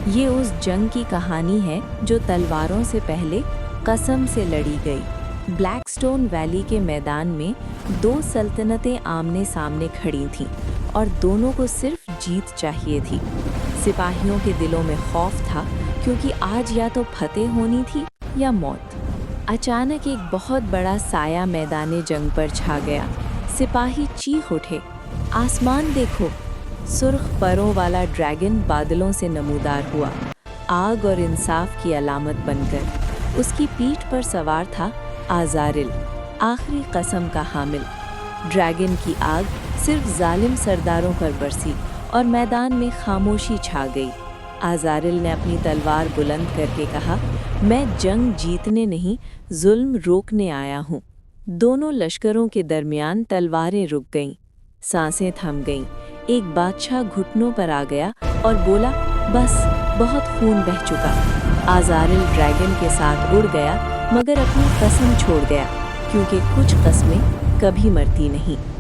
یہ اس جنگ کی کہانی ہے جو تلواروں سے پہلے قسم سے لڑی گئی۔ بلیک سٹون ویلی کے میدان میں دو سلطنتیں آمنے سامنے کھڑی تھیں اور دونوں کو صرف جیت چاہیے تھی۔ سپاہیوں کے دلوں میں خوف تھا کیونکہ آج یا تو فتح ہونی تھی یا موت۔ اچانک ایک بہت بڑا سایہ میدان جنگ پر چھا گیا۔ سپاہی چیخ اٹھے، آسمان دیکھو! سرخ پروں والا ڈریگن بادلوں سے نمودار ہوا، آگ اور انصاف کی علامت بن کر۔ اس کی پیٹھ پر سوار تھا آزارل، آخری قسم کا حامل۔ ڈریگن کی آگ صرف ظالم سرداروں پر برسی اور میدان میں خاموشی چھا گئی۔ آزارل نے اپنی تلوار بلند کر کے کہا، میں جنگ جیتنے نہیں، ظلم روکنے آیا ہوں۔ دونوں لشکروں کے درمیان تلواریں رک گئیں، سانسیں تھم گئیں۔ ایک بادشاہ گھٹنوں پر آ گیا اور بولا، بس بہت خون بہہ چکا۔ آزارل ڈریگن کے ساتھ اڑ گیا مگر اپنی قسم چھوڑ گیا، کیونکہ کچھ قسمیں کبھی مرتی نہیں۔